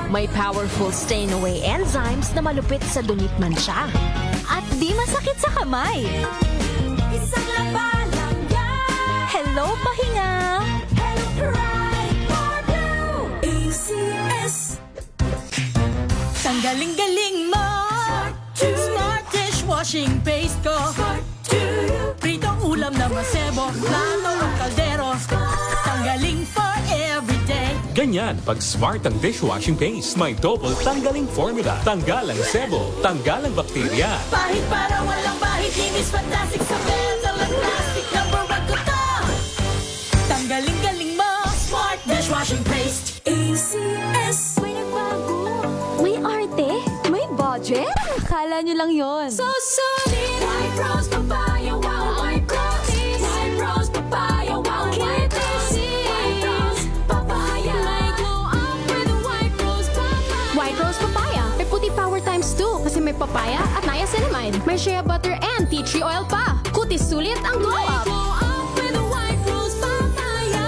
May powerful stain-away enzymes na malupit sa dunit mansya. At di masakit sa kamay. Isang labalang yan. Hello, pahinga! Hello, pride for blue. ACS. Tanggaling-galing mo! Smart dishwashing paste ko. Pritong ulam na masebo, plato o kaldero. Tanggaling for everyday. Ganyan, pag smart ang dishwashing paste, may double tanggaling formula. Tanggal ang sebo, tanggal ang bakterya. Pahit para walang bahid. Linis fantastic sa metal at plastic. Number one ko to. Tanggaling-galing mo! Smart dishwashing paste. ACS. May nagbago. May arte. May budget. Akala nyo lang yon. So solid. White rose papaya. Wow, white rose. White rose papaya. Wow, white rose. White rose papaya. May glow up with white rose papaya. White Rose Papaya. May puti power times 2 kasi may papaya at niacinamide. May shea butter and tea tree oil pa. Kutis sulit ang glow up. Glow up with white rose papaya.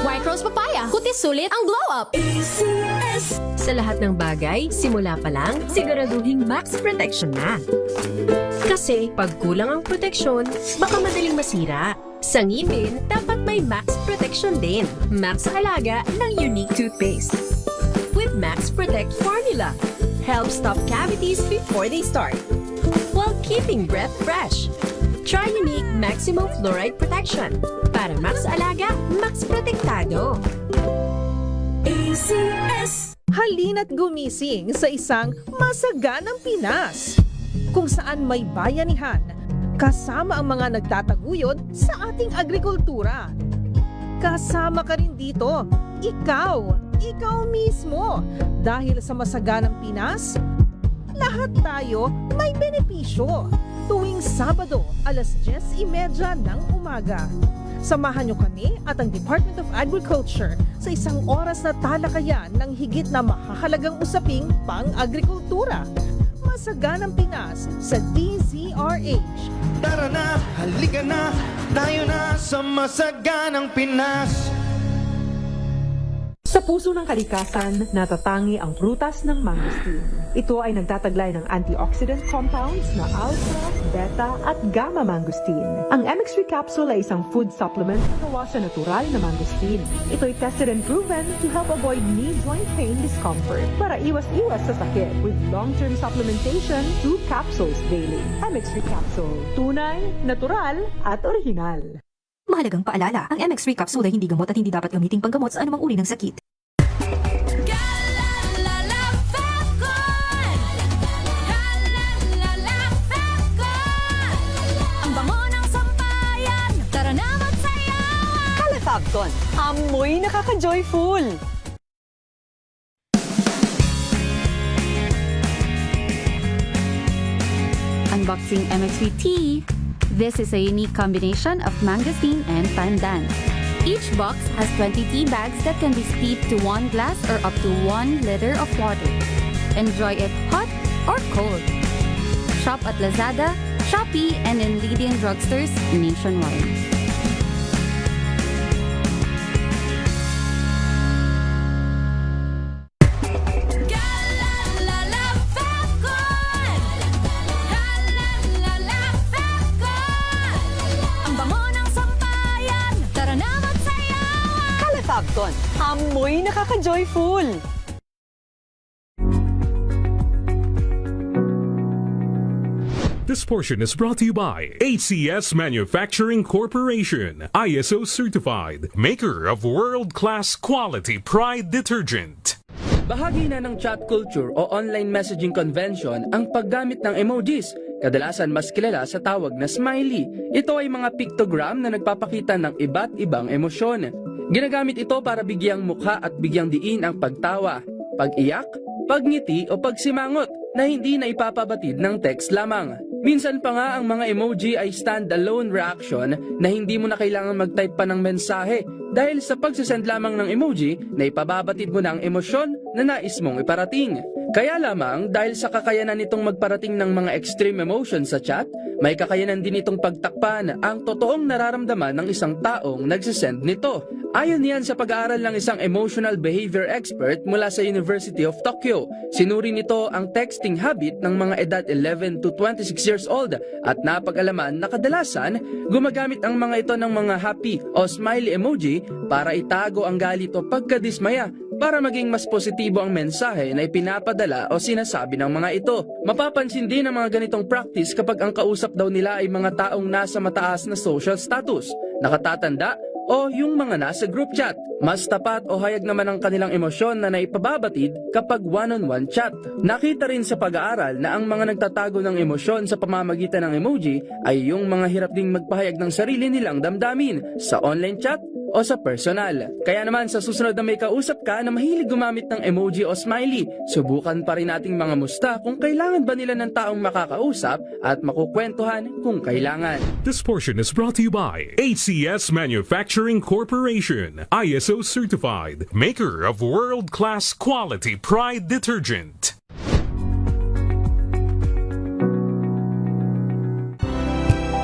White Rose Papaya. Kutis sulit ang glow up. ACS. Sa lahat ng bagay, simula pa lang, siguraduhing max protection na. Kasi pag kulang ang proteksyon, baka madaling masira. Sa ngipin, dapat may max protection din. Max sa halaga ng unique toothpaste. With Max Protect Formula, help stop cavities before they start, while keeping breath fresh. Try unique maximum fluoride protection para max alaga, max protektado. ACS. Halina't gumising sa isang masaganang Pinas, kung saan may bayanihan, kasama ang mga nagtataguyod sa ating agrikultura. Kasama ka rin dito, ikaw mismo. Dahil sa masaganang Pinas, lahat tayo may benepisyo. Tuwing Sabado, alas 10:30 ng umaga. Samahan niyo kami at ang Department of Agriculture sa isang oras na talakayan ng higit na mahahalagang usaping pang-agrikultura. Masaganang Pinas sa DZRH. Tara na, halika na, tayo na sa masaganang Pinas. Sa puso ng kalikasan, natatangi ang prutas ng mangosteen. Ito ay nagtataglay ng antioxidant compounds na alpha, beta at gamma mangosteen. Ang MX3 capsule ay isang food supplement na gawa sa natural na mangosteen. Ito ay tested and proven to help avoid knee joint pain discomfort para iwas-iwas sa sakit with long-term supplementation 2 capsules daily. MX3 capsule, tunay, natural at original. Mahalagang paalala, ang MX3 capsule ay hindi gamot at hindi dapat gamiting panggamot sa anumang uri ng sakit. Galalala Falcon. Galalala Falcon. Ang bango ng sampayan. Tara na magsayawan. Calefacton, amoy nakaka-joyful! Unboxing MX3 Tea. This is a unique combination of mangosteen and pandan. Each box has 20 tea bags that can be steeped to 1 glass or up to 1 liter of water. Enjoy it hot or cold. Shop at Lazada, Shopee, and in leading drugstores nationwide. Galalala Falcon. Galalala Falcon. Ang bango ng sampayan. Tara na magsayawan. Calefacton, amoy nakaka-joyful! This portion is brought to you by ACS Manufacturing Corporation, ISO certified, maker of world-class quality Pride detergent. Bahagi na ng chat culture o online messaging convention ang paggamit ng emojis, kadalasan mas kilala sa tawag na smiley. Ito ay mga pictogram na nagpapakita ng iba't ibang emosyon. Ginagamit ito para bigyang mukha at bigyang diin ang pagtawa, pag-iyak, pagngiti o pagsimangot na hindi na ipapabatid ng text lamang. Minsan pa nga ang mga emoji ay stand-alone reaction na hindi mo na kailangan mag-type pa ng mensahe dahil sa pagsasend lamang ng emoji na ipababatid mo na ang emosyon na nais mong iparating. Kaya lamang dahil sa kakayanan nitong magparating ng mga extreme emotions sa chat, may kakayanan din itong pagtakpan ang totoong nararamdaman ng isang taong nagsisend nito. Ayon yan sa pag-aaral ng isang emotional behavior expert mula sa University of Tokyo. Sinuri nito ang texting habit ng mga edad 11 to 26 years old at napag-alaman na kadalasan gumagamit ang mga ito ng mga happy o smiley emoji para itago ang galit o pagkadismaya para maging mas positibo ang mensahe na ipinapadala o sinasabi ng mga ito. Mapapansin din ang mga ganitong practice kapag ang kausap daw nila ay mga taong nasa mataas na social status, nakatatanda, o yung mga nasa group chat. Mas tapat o hayag naman ang kanilang emosyon na naipababatid kapag one-on-one chat. Nakita rin sa pag-aaral na ang mga nagtatago ng emosyon sa pamamagitan ng emoji ay yung mga hirap ding magpahayag ng sarili nilang damdamin sa online chat o sa personal. Kaya naman sa susunod na may kausap ka na mahilig gumamit ng emoji o smiley, subukan pa rin nating mga musta kung kailangan ba nila ng taong makakausap at makukwentuhan kung kailangan. This portion is brought to you by ACS Manufacturing Corporation, ISO certified, maker of world-class quality Pride detergent.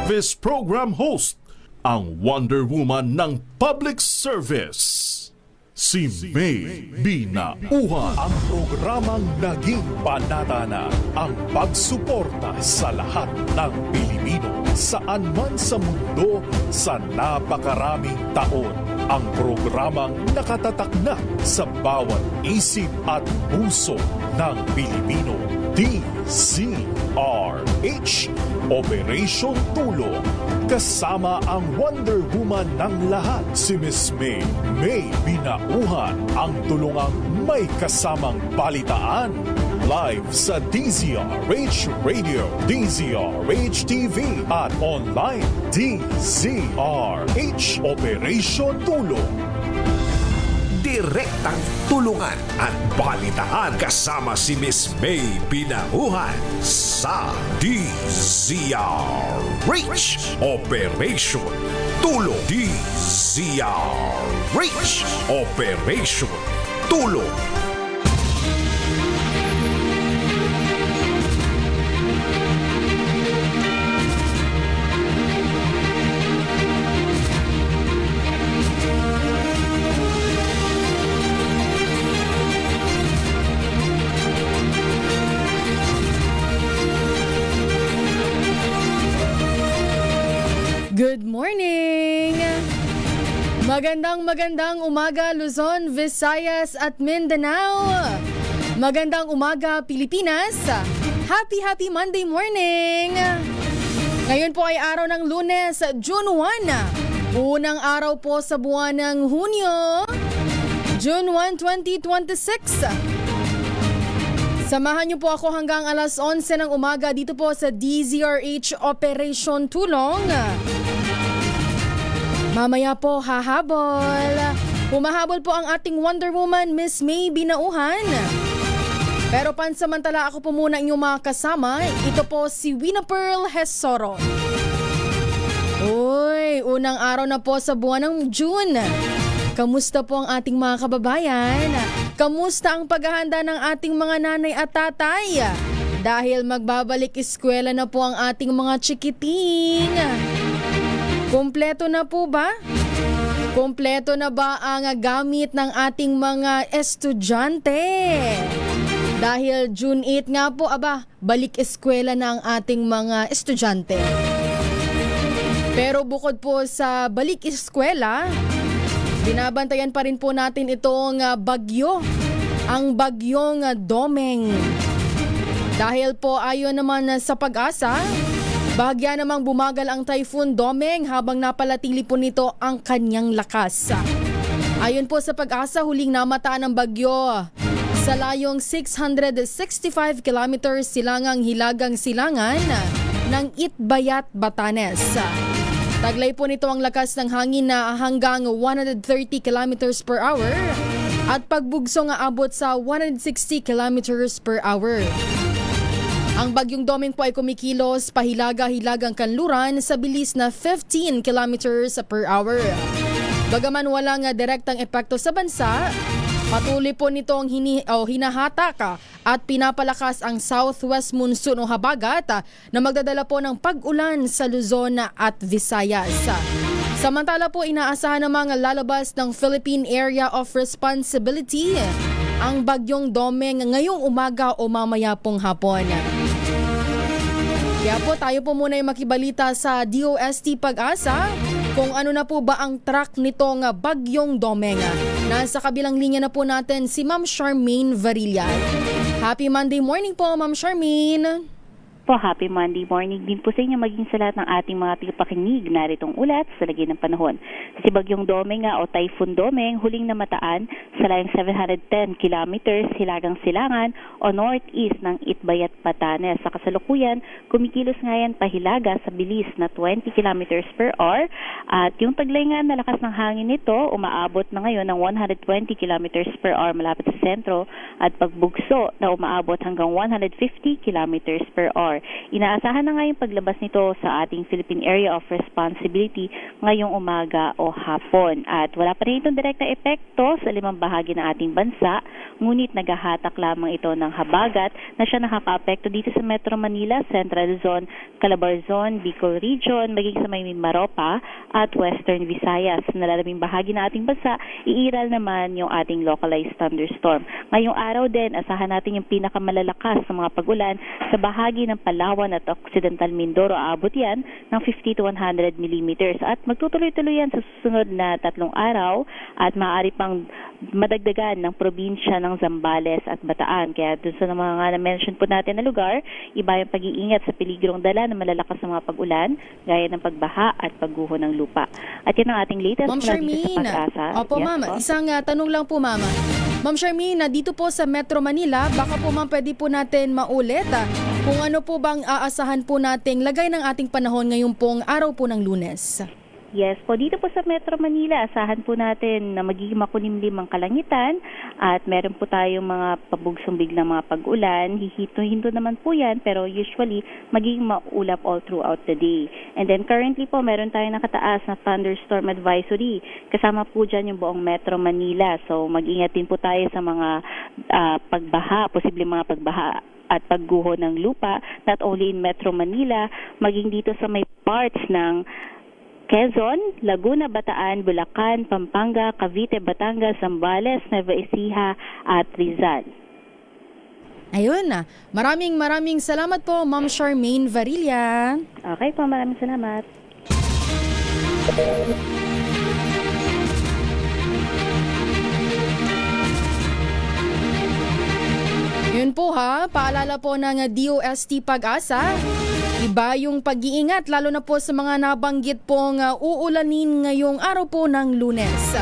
This program host, ang Wonder Woman ng Public Service, si May Binauhan. Ang programang naging panata na ang pagsuporta sa lahat ng Pilipino saan man sa mundo sa napakaraming taon. Ang programang nakatatak na sa bawat isip at puso ng Pilipino. DZRH, Operation Tulong. Kasama ang Wonder Woman ng lahat, si Miss May Binauhan, ang tulungang may kasamang balitaan. Live sa DZRH Radio, DZRH TV at online DZRH Operation Tulong. Direktang tulungan at balitaan kasama si Miss May Binauhan sa DZRH Operation Tulong. DZRH Operation Tulong. Good morning! Magandang umaga Luzon, Visayas at Mindanao. Magandang umaga Pilipinas. Happy Monday morning! Ngayon po ay araw ng Lunes, June 1. Unang araw po sa buwan ng Hunyo, June 1, 2026. Samahan niyo po ako hanggang alas 11 ng umaga dito po sa DZRH Operation Tulong. Mamaya po hahabol. Humahabol po ang ating Wonder Woman, Miss May Binauhan. Pero pansamantala ako po muna inyong mga kasama. Ito po si Wina Pearl Hesoro. Uy, unang araw na po sa buwan ng June. Kamusta po ang ating mga kababayan? Kamusta ang paghahanda ng ating mga nanay at tatay? Dahil magbabalik eskwela na po ang ating mga chikiting. Kompleto na po ba? Kompleto na ba ang gamit ng ating mga estudyante? Dahil June 8 nga po, balik eskwela na ang ating mga estudyante. Pero bukod po sa balik eskwela, binabantayan pa rin po natin itong bagyo, ang bagyong Domeng. Dahil po ayon naman sa Pag-asa, bahagya namang bumagal ang Typhoon Domeng habang napalatili po nito ang kanyang lakas. Ayon po sa Pag-asa, huling namataan ng bagyo sa layong 665 kilometers silangang hilagang silangan ng Itbayat, Batanes. Taglay po nito ang lakas ng hangin na hanggang 130 kilometers per hour at pagbugso nga abot sa 160 kilometers per hour. Ang bagyong Domeng po ay kumikilos pahilaga-hilagang kanluran sa bilis na 15 kilometers per hour. Bagaman walang direktang epekto sa bansa, Patuloy po nitong hinahatak at pinapalakas ang southwest monsoon o habagat na magdadala po ng pag-ulan sa Luzon at Visayas. Samantala po, inaasahan namang lalabas ng Philippine Area of Responsibility ang bagyong Domeng ngayong umaga o mamaya pong hapon. Kaya po tayo po muna yung makibalita sa DOST Pag-asa kung ano na po ba ang track nitong bagyong Domeng. Nasa kabilang linya na po natin si Ma'am Charmaine Varilla. Happy Monday morning po, Ma'am Charmaine. Po, happy Monday morning din po sa inyo maging sa lahat ng ating mga tagapakinig. Naritong ulat sa lagay ng panahon. Si Bagyong Domeng o Typhoon Domeng huling namataan sa layong 710 kilometers hilagang silangan o northeast ng Itbayat, Batanes. Sa kasalukuyan, kumikilos nga yan pahilaga sa bilis na 20 kilometers per hour at yung taglay nga na lakas ng hangin nito umaabot na ngayon ng 120 kilometers per hour malapit sa sentro at pagbugso na umaabot hanggang 150 kilometers per hour. Inaasahan na nga yung paglabas nito sa ating Philippine Area of Responsibility ngayong umaga o hapon. At wala pa rin itong direktang epekto sa limang bahagi ng ating bansa, ngunit naghahatak lamang ito ng habagat na siya nakaka-apekto dito sa Metro Manila, Central Zone, Calabarzon, Bicol Region, maging sa may Mimaropa at Western Visayas. Nalalaming bahagi ng ating bansa, iiral naman yung ating localized thunderstorm. Ngayong araw din, asahan natin yung pinakamalalakas sa mga pag-ulan sa bahagi ng Palawan at Occidental Mindoro. Aabot yan ng 50 to 100 millimeters at magtutuloy-tuloy yan sa susunod na 3 araw at maaari pang madagdagan ng probinsya ng Zambales at Bataan. Kaya dun sa mga na-mention po natin na lugar, iba yung pag-iingat sa peligrong dala na malalakas na mga pag-ulan gaya ng pagbaha at pagguho ng lupa. At yan ang ating latest Ma'am mula dito sa Charmaine. Pag-asa. Opo, Yes, ma'am. po. Isang tanong lang po, ma'am. Ma'am Charmaine, dito po sa Metro Manila, baka po ma'am pwede po natin maulit kung ano po bang aasahan po nating lagay ng ating panahon ngayong pong araw po ng Lunes. Yes po, dito po sa Metro Manila, asahan po natin na magiging makulimlim ang kalangitan at meron po tayong mga pabugsong biglang mga pag-ulan. Hihito-hinto naman po yan, pero usually magiging maulap all throughout the day. And then currently po, meron tayong nakataas na thunderstorm advisory. Kasama po dyan yung buong Metro Manila. So mag-ingat din po tayo sa mga pagbaha, posibleng mga pagbaha at pagguho ng lupa, not only in Metro Manila, maging dito sa may parts ng Quezon, Laguna, Bataan, Bulacan, Pampanga, Cavite, Batangas, Zambales, Nueva Ecija at Rizal. Ayun na. Maraming salamat po, Ma'am Charmaine Varilla. Okay po, maraming salamat. Yun po ha, paalala po ng DOST Pag-asa. Iba yung pag-iingat lalo na po sa mga nabanggit pong uulanin ngayong araw po ng Lunes.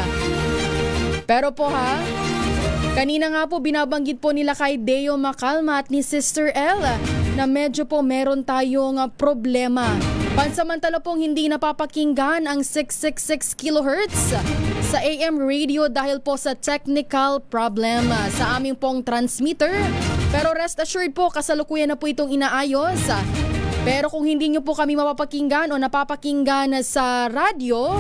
Pero po ha, kanina nga po binabanggit po nila kay Deo Macalma at ni Sister L na medyo po meron tayong problema. Pansamantala pong hindi napapakinggan ang 666 kHz sa AM radio dahil po sa technical problem sa aming pong transmitter. Pero rest assured po, kasalukuyan na po itong inaayos. Pero kung hindi nyo po kami mapapakinggan o napapakinggan sa radyo,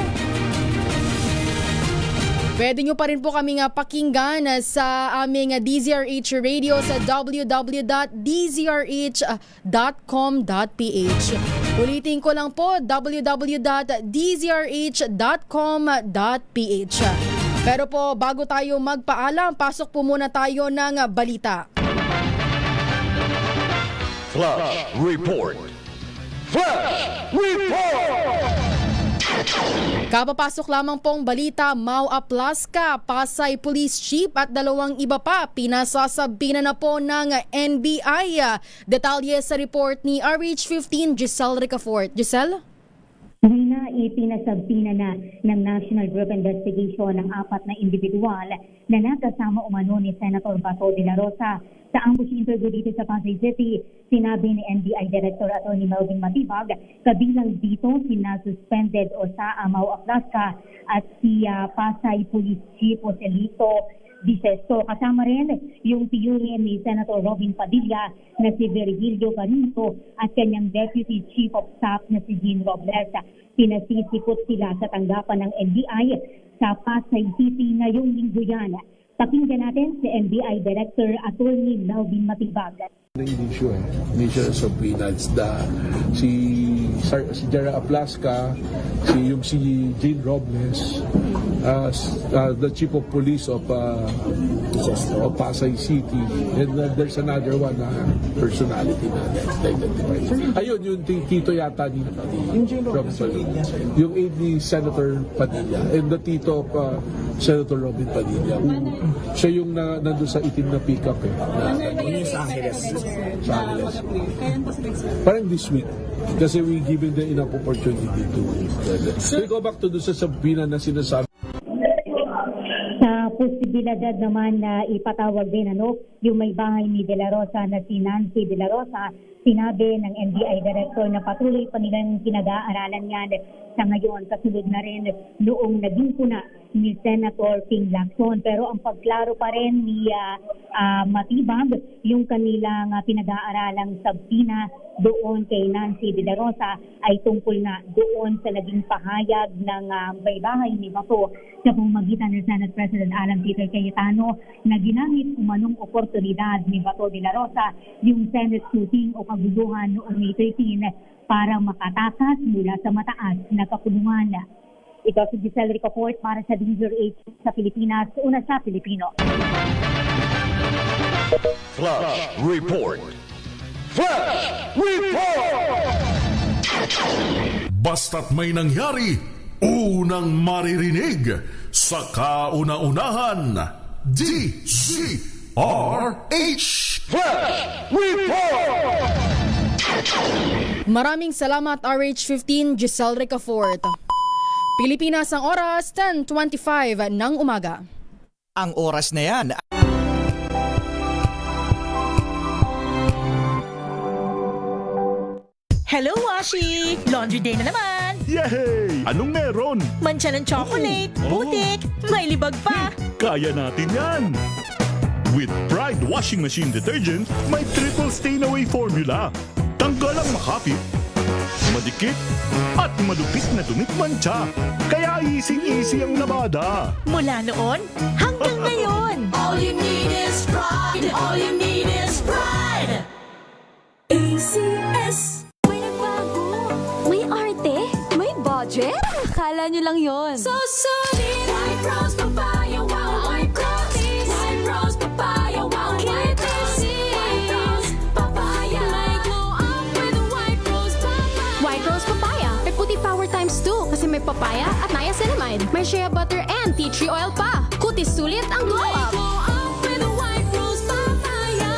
pwede nyo pa rin po kami pakinggan sa aming DZRH radio sa www.dzrh.com.ph. Ulitin ko lang po, www.dzrh.com.ph. Pero po, bago tayo magpaalam, pasok po muna tayo ng balita. Flash Report. Flash Report! Kapapasok lamang pong balita, Mau Aplaska, Pasay Police Chief at 2 iba pa pinasasabina na po ng NBI. Detalye sa report ni RH15 Giselle Ricafort. Giselle? Nina, ipinasabina na ng National Group Investigation ng 4 na individual na nakasama umano ni Senator Bato de la Rosa. Sa ambush interview dito sa Pasay City, sinabi ni NBI Director Atty. Melvin Matibag, kabilang dito sina-suspended o sa Mau Aplaska at si Pasay Police Chief Joselito Bisesto. Kasama rin yung tiyuhin ni Senator Robin Padilla na si Virgilio Canuto at kanyang Deputy Chief of Staff na si Jean Robles. Pinasisikot sila sa tanggapan ng NBI sa Pasay City ngayong linggo yan. Pakinggan natin si NBI Director Attorney Melvin Matibag. Hindi siya subpoenaed si Jera Aplasca, si Jane Robles, the Chief of Police of Pasay City, and there's another one na personality na identified. Ayun, yung tito yata ni Robin Padilla, yung aide ni Senator Padilla, and the tito of Senator Robin Padilla. Siya yung nandun sa itim na pickup sa Angeles. Parang this week. Kasi we given them enough opportunity to go back to sa subpoena na sinasabi. Sa posibilidad naman na ipatawag din yung may bahay ni De La Rosa na si Nancy De La Rosa, sinabi ng NBI Director na patuloy pa nilang pinag-aaralan yan sa ngayon, kasunod na rin noong naging puna ni Senator Ping Lacson. Pero ang pagklaro pa rin ni Matibag, yung kanilang pinag-aaralang subpoena doon kay Nancy De La Rosa ay tungkol na doon sa naging pahayag ng may bahay ni Bato sa pamamagitan ng Senate President Alan Peter Cayetano na ginamit umanong oportunidad ni Bato De La Rosa yung Senate shooting o kaguluhan noong May 13 para makatakas mula sa mataas na kakulungan. Ito si Giselle Ricafort para sa DZRH sa Pilipinas, una sa Pilipino. Flash Report. Flash Report! Basta't may nangyari, unang maririnig sa kauna-unahan. DZRH Flash Report! Maraming salamat RH15 Giselle Ricafort. Pilipinas ang oras, 10:25 ng umaga. Ang oras na yan. Hello, Washi! Laundry day na naman! Yay! Anong meron? Mancha ng chocolate, putik, may libag pa! Kaya natin yan! With Pride Washing Machine Detergent, may triple stain-away formula. Tanggal ang makapit, madikit, at malupit na dumit mancha. Kaya easy-easy ang labada. Mula noon hanggang ngayon! All you need is pride. All you need is pride. ACS. May arte? May budget? Akala nyo lang yon. So solid. White rose papaya, wow, white rose. White rose papaya, wow, white rose. White rose papaya. May glow up with white rose papaya. White Rose Papaya. May puti power times 2 kasi may papaya at niacinamide. May shea butter and tea tree oil pa. Kutis sulit ang glow up. Glow up with white rose papaya.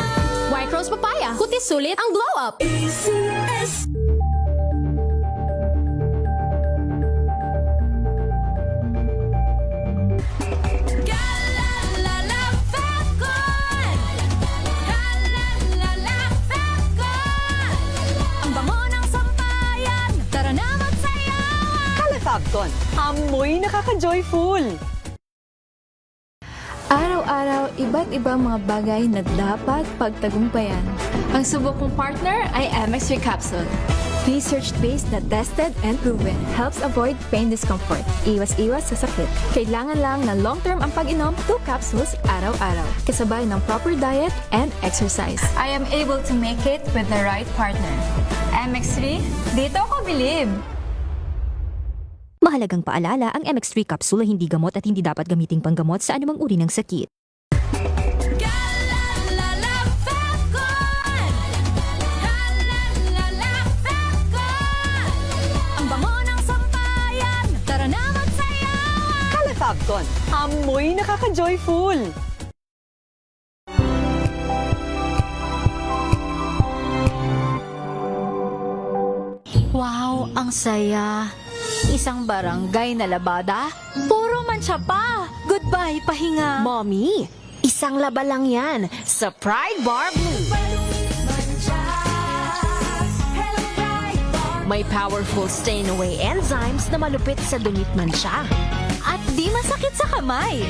White Rose Papaya. Kutis sulit ang glow up. ACS. Calefabcon, amoy nakaka-joyful! Araw-araw, iba't ibang mga bagay na dapat pagtagumpayan. Ang subok kong partner ay MX3 Capsule. Research-based na tested and proven. Helps avoid pain discomfort. Iwas-iwas sa sakit. Kailangan lang na long-term ang pag-inom 2 capsules araw-araw. Kasabay ng proper diet and exercise. I am able to make it with the right partner. MX3, dito ako bilib! Mahalagang paalala, ang MX3 capsule ay hindi gamot at hindi dapat gamiting panggamot sa anumang uri ng sakit. Ang bango ng sampayan, tara na magsayawan! Calefabcon, amoy nakaka-joyful! Wow, ang saya! Isang barangay na labada, puro mancha pa! Goodbye, pahinga! Mommy, isang laba lang yan sa Pride Bar Blue. May powerful stain-away enzymes na malupit sa dunit mansya. At di masakit sa kamay!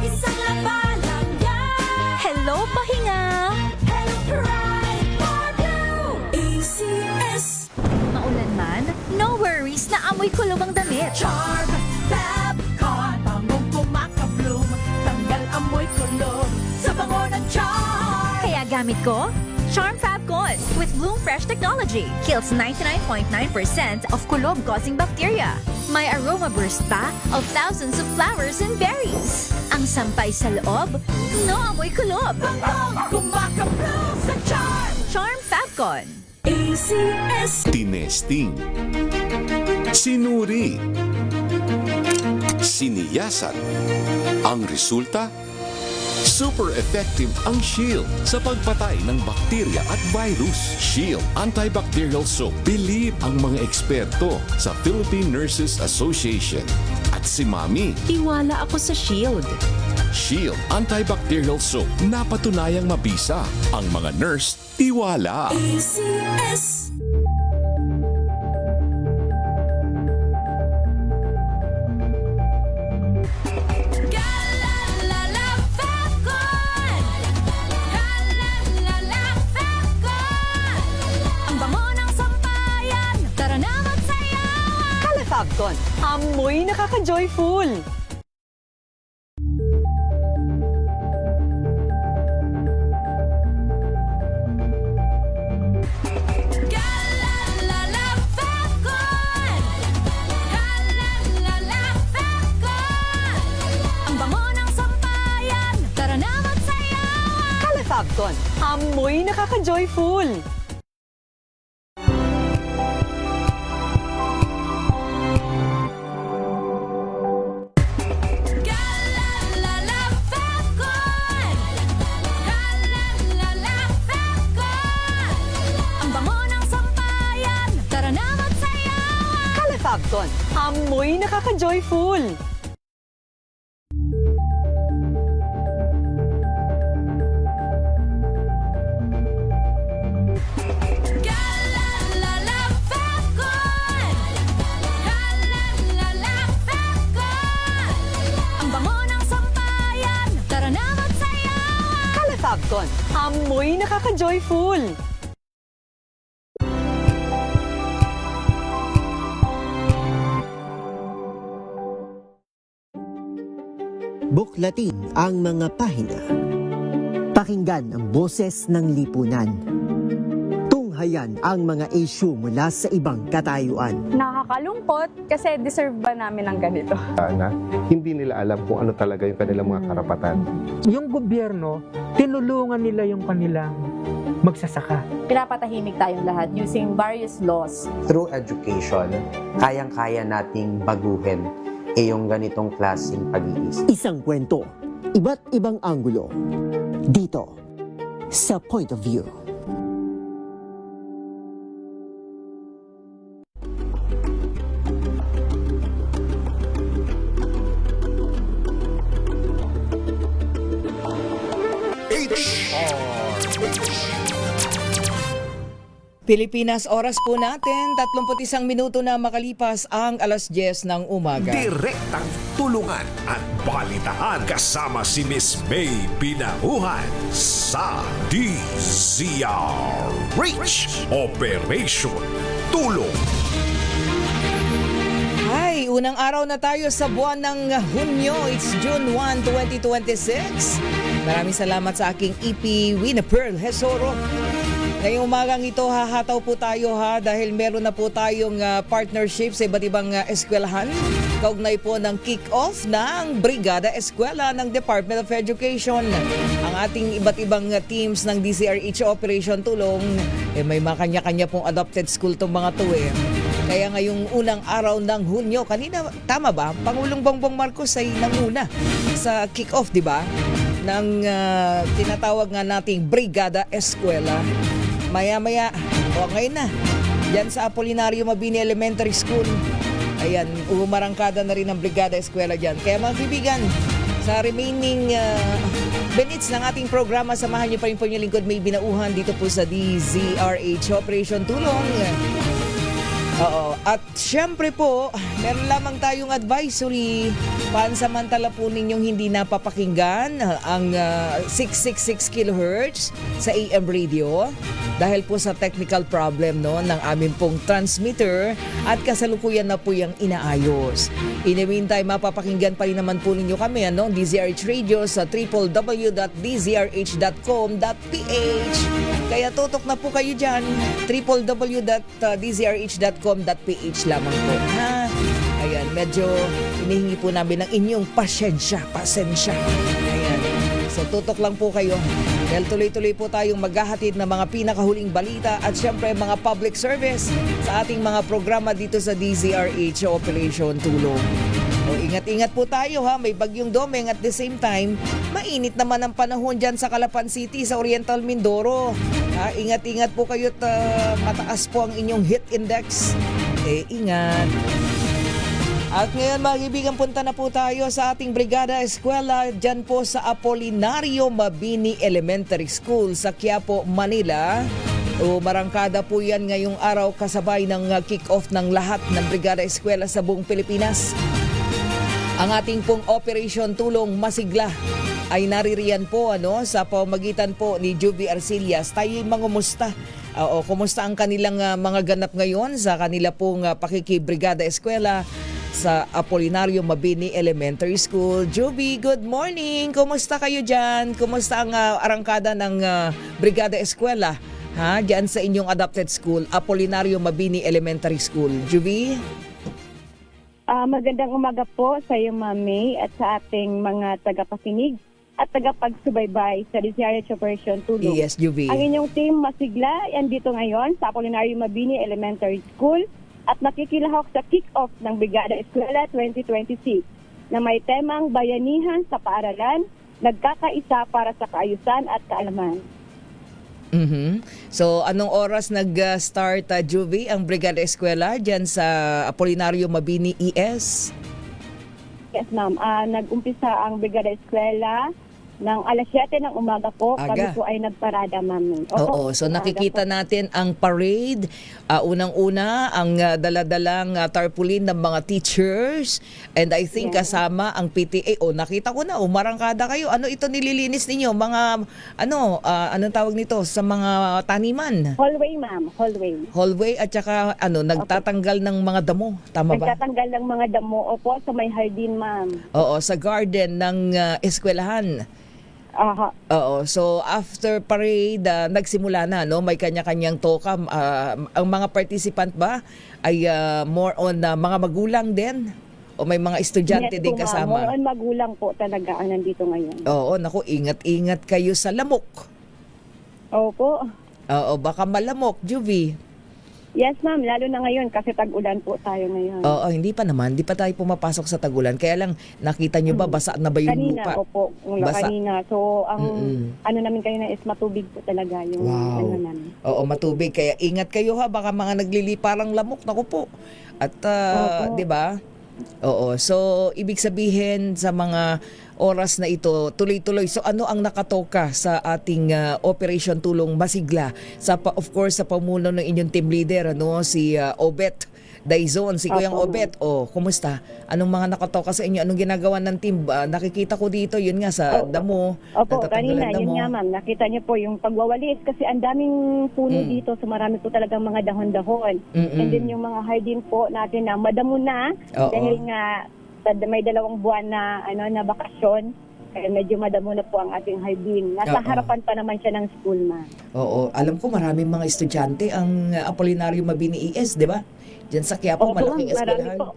Isang laba lang yan! Hello, pahinga! Hello, Pride Bar Blue! ACS! Maulan man, no worries na amoy ko lumang damit. Charm, Fab, Con, pangong pumakabloom. Tanggal amoy gamit ko? Charm Fabcon with Bloom Fresh technology kills 99.9% of kulob-causing bacteria. May aroma burst pa of thousands of flowers and berries. Ang sampay sa loob, no amoy kulob. Kumakaplo sa Charm! Charm Fabcon. ACS. Tinesting. Sinuri. Siniyasan. Ang resulta? Super effective ang Shield sa pagpatay ng bakterya at virus. Shield Antibacterial Soap. Believe ang mga eksperto sa Philippine Nurses Association. At si Mami. Tiwala ako sa Shield. Shield Antibacterial Soap. Napatunayang mabisa. Ang mga nurse, tiwala. ACS. Fabcon, amoy nakaka-joyful. Fabcon, amoy nakaka-joyful. Fabcon, amoy nakaka-joyful. Fabcon, amoy nakaka-joyful. Buklatin ang mga pahina. Pakinggan ang boses ng lipunan. Tunghayan ang mga issue mula sa ibang katayuan. Nakakalungkot kasi deserve ba namin ng ganito? Na hindi nila alam kung ano talaga yung kanilang mga karapatan. Yung gobyerno, tinulungan nila yung kanilang magsasaka. Pinapatahimik tayong lahat using various laws. Through education, kayang-kaya nating baguhin yung ganitong klaseng pag-iisip. Isang kwento, iba't ibang anggulo. Dito, sa Point of View. Pilipinas, oras po natin, 31 minuto na makalipas ang alas 10 ng umaga. Direktang tulungan at balitaan kasama si Miss May Pinauhan sa DZRH Operation Tulong. Hi, unang araw na tayo sa buwan ng Hunyo. It's June 1, 2026. Maraming salamat sa aking EP Wina Pearl Hesoro. Ngayong umagang ito, hahataw po tayo dahil meron na po tayong partnership sa iba't ibang eskwelahan. Kaugnay po ng kick-off ng Brigada Eskwela ng Department of Education. Ang ating iba't ibang teams ng DZRH Operation Tulong, may mga kanya-kanya pong adopted school itong mga to Kaya ngayong unang araw ng Hunyo, kanina, tama ba? Pangulong Bongbong Marcos ay nanguna sa kick-off, di ba? Ng tinatawag nga nating Brigada Eskwela. Maya-maya, ngayon na, dyan sa Apolinario Mabini Elementary School. Ayan, umarangkada na rin ang Brigada Eskwela dyan. Kaya mga kaibigan, sa remaining minutes ng ating programa, samahan niyo pa rin po yung lingkod May Binauhan dito po sa DZRH Operation Tulong. Oo. At syempre po, meron lamang tayong advisory. Pansamantala po ninyong hindi napapakinggan ang 666 kHz sa AM radio dahil po sa technical problem ng aming pong transmitter at kasalukuyan na po yung inaayos. In the meantime, mapapakinggan pa rin naman po ninyo kami, DZRH Radio sa www.dzrh.com.ph. Kaya tutok na po kayo dyan, www.dzrh.com.ph lamang po. Ha? Ayan, medyo hinihingi po namin ng inyong pasensya. Ayan. So tutok lang po kayo. Dahil tuloy-tuloy po tayong maghahatid ng mga pinakahuling balita at syempre mga public service sa ating mga programa dito sa DZRH Operation Tulong. O, ingat-ingat po tayo ha, may bagyong Domeng at the same time, mainit naman ang panahon dyan sa Calapan City, sa Oriental Mindoro. Ha, ingat-ingat po kayo at mataas po ang inyong heat index. Ingat. At ngayon mga kaibigan, punta na po tayo sa ating Brigada Eskwela dyan po sa Apolinario Mabini Elementary School sa Quiapo, Manila. Marangkada po yan ngayong araw kasabay ng kick-off ng lahat ng Brigada Eskwela sa buong Pilipinas. Ang ating pong Operation Tulong Masigla ay naririyan po sa pamamagitan po ni Juvie Arcillas. Tayo'y mangumusta. Kumusta ang kanilang mga ganap ngayon sa kanila pong pakikibrigada eskwela sa Apolinario Mabini Elementary School. Juvie, good morning! Kumusta kayo dyan? Kumusta ang arangkada ng brigada eskwela dyan sa inyong adopted school, Apolinario Mabini Elementary School? Juvie? Magandang umaga po sa iyo, Mami, at sa ating mga tagapakinig at tagapagsubaybay sa DZRH Operation Tulong. Yes, Juvie. Ang inyong team Masigla, andito ngayon sa Apolinario Mabini Elementary School at nakikilahok sa kick-off ng Brigada Eskwela 2026 na may temang bayanihan sa paaralan, nagkakaisa para sa kaayusan at kaalaman. So, anong oras nag-start, Juvie, ang Brigada Eskwela dyan sa Apolinario Mabini ES? Yes, ma'am. Nag-umpisa ang Brigada Eskwela ng alas 7 ng umaga po. Kami po ay nagparada, ma'am. Oo, so nakikita natin ang parade. Unang-una, ang daladalang tarpaulin ng mga teachers. And I think kasama ang PTA. Nakita ko na, marangkada kayo. Ano ito nililinis ninyo? Mga, anong tawag nito? Sa mga taniman? Hallway, ma'am. Hallway at saka, nagtatanggal ng mga damo. Tama ba? Nagtatanggal ng mga damo. Opo, sa may hardin, ma'am. Oo, sa garden ng eskwelahan. Oo, so after parade, nagsimula na, may kanya-kanyang toka. Ang mga participant ba ay more on mga magulang din? O may mga estudyante din kasama? More on magulang po talaga ang nandito ngayon. Oo, naku, ingat-ingat kayo sa lamok. Opo. Oo, baka malamok, Juvie. Yes, ma'am. Lalo na ngayon kasi tag-ulan po tayo ngayon. Oo, hindi pa naman. Hindi pa tayo pumapasok sa tag-ulan. Kaya lang, nakita nyo ba, basa na ba yung lupa? Kanina, opo. Kanina. So, ang namin kayo na is matubig po talaga yung namin. Oo, matubig. Kaya ingat kayo ha. Baka mga nagliliparang lamok. Naku po. At, di ba? Oo. So, ibig sabihin sa mga oras na ito, tuloy-tuloy. So ano ang nakatoka sa ating Operation Tulong Masigla? Of course, sa pamuno ng inyong team leader, si Obet Daizon, si Kuyang Obet. Kumusta? Anong mga nakatoka sa inyo? Anong ginagawa ng team? Nakikita ko dito, yun nga, sa damo. Opo, kanina, yun nga ma'am. Nakita niyo po yung pagwawalis kasi ang daming puno dito. So marami po talagang mga dahon-dahon. And then yung mga hardin po natin na madamo na. Dahil nga, may 2 buwan na na bakasyon, kaya medyo madamo na po ang ating hardin. Nasa harapan pa naman siya ng school, ma'am. Oo, alam ko maraming mga estudyante ang Apolinario Mabini ES, di ba? Diyan sa Quiapo, malaking eskwelahan. Po.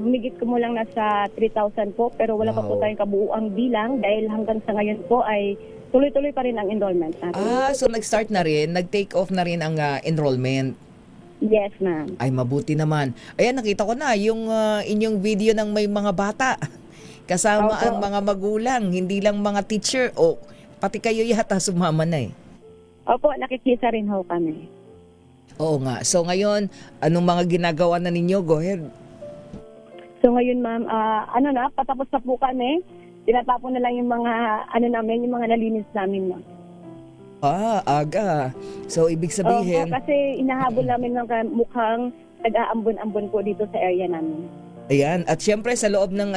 Humigit ko mo lang nasa 3,000 po, pero wala pa po tayong kabuuang bilang dahil hanggang sa ngayon po ay tuloy-tuloy pa rin ang enrollment natin. So nag-start na rin, nag-take off na rin ang enrollment. Yes, ma'am. Ay, mabuti naman. Ayan, nakita ko na yung inyong video ng may mga bata. Kasama ang mga magulang, hindi lang mga teacher. Pati kayo yata sumama na eh. Opo, nakikisa rin ho kami. Oo nga. So ngayon, anong mga ginagawa na ninyo? Go ahead. So ngayon, ma'am, patapos na po kami. Tinatapon na lang yung mga, namin, yung mga nalinis namin, ma'am. Aga. So, ibig sabihin... kasi inahabol namin ng mukhang nag-aambon-ambon po dito sa area namin. Ayan. At syempre sa loob ng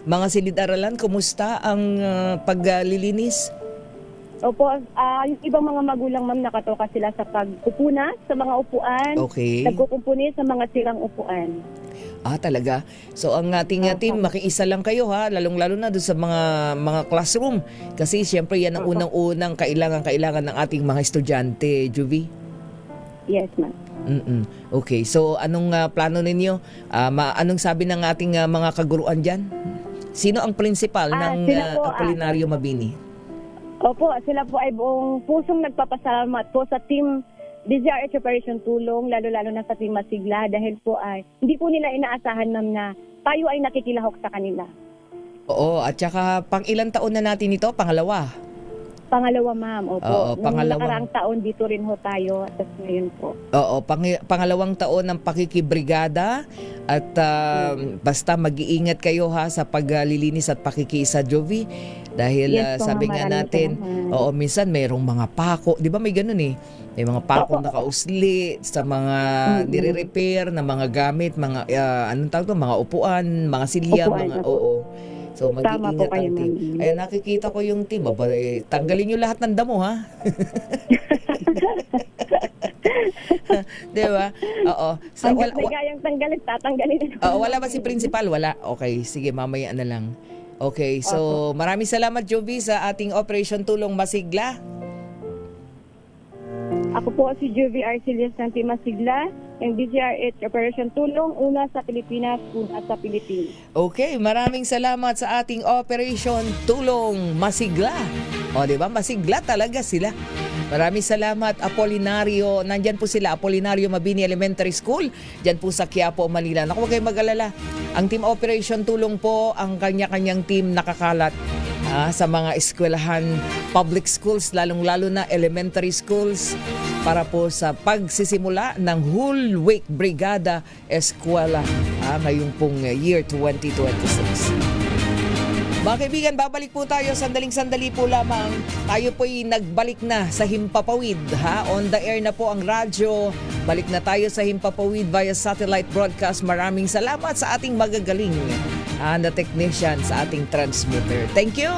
mga silid-aralan, kumusta ang paglilinis? Opo, yung ibang mga magulang, ma'am, nakatoka sila sa pagpupuna sa mga upuan. Okay. Nagkukumpuni sa mga sirang upuan. Talaga. So ang ating team, makiisa lang kayo ha, lalong-lalo na doon sa mga classroom. Kasi syempre yan ang unang-unang kailangan ng ating mga estudyante, Juvie. Yes, ma'am. Okay, so anong plano ninyo? Anong sabi ng ating mga kaguruan dyan? Sino ang principal ng Apolinario Mabini? Opo, sila po ay buong pusong nagpapasalamat po sa team DZRH Operation Tulong, lalo-lalo na sa team Masigla, dahil po ay hindi po nila inaasahan, ma'am, na tayo ay nakikilahok sa kanila. Oo, at saka pang ilang taon na natin ito? Pangalawa? Pangalawa, ma'am. Opo. Oo, Nung nakaraang taon dito rin ho tayo at ngayon po. Oo, pangalawang taon ng pakikibrigada at basta mag-iingat kayo ha sa paglilinis at pakikiisa, Jovie. Dahil Yes, po, sabi nga natin, minsan mayroong mga pako, di ba may ganun eh? May mga pako nakausli sa mga nire-repair na mga gamit, mga anong tawag to, mga upuan, mga silya, mga So mag-iingat ang team. Ay nakikita ko yung team, tanggalin niyo lahat ng damo ha. Di ba? Oo. So, hanggat may kayang tanggalin, tatanggalin. Wala ba si principal? Wala. Okay, sige, mamaya na lang. Okay, so maraming salamat, Jovie, sa ating Operation Tulong Masigla. Ako po si Jovie Arcelius ng Team Masigla, ng DZRH Operation Tulong, una sa Pilipinas, una sa Pilipinas. Okay, maraming salamat sa ating Operation Tulong Masigla. O, di ba? Masigla talaga sila. Maraming salamat, Apolinario. Nandyan po sila, Apolinario Mabini Elementary School. Diyan po sa Quiapo, Manila. Naku, huwag kayong mag-alala. Ang Team Operation Tulong po, ang kanya-kanyang team nakakalat sa mga eskwelahan, public schools, lalong-lalo na elementary schools, para po sa pagsisimula ng Whole Week Brigada Eskwela ngayong pong year 2026. Mga kaibigan, babalik po tayo sandali po lamang. Tayo po'y nagbalik na sa Himpapawid. On the air na po ang radyo. Balik na tayo sa Himpapawid via satellite broadcast. Maraming salamat sa ating magagaling na technician sa ating transmitter. Thank you!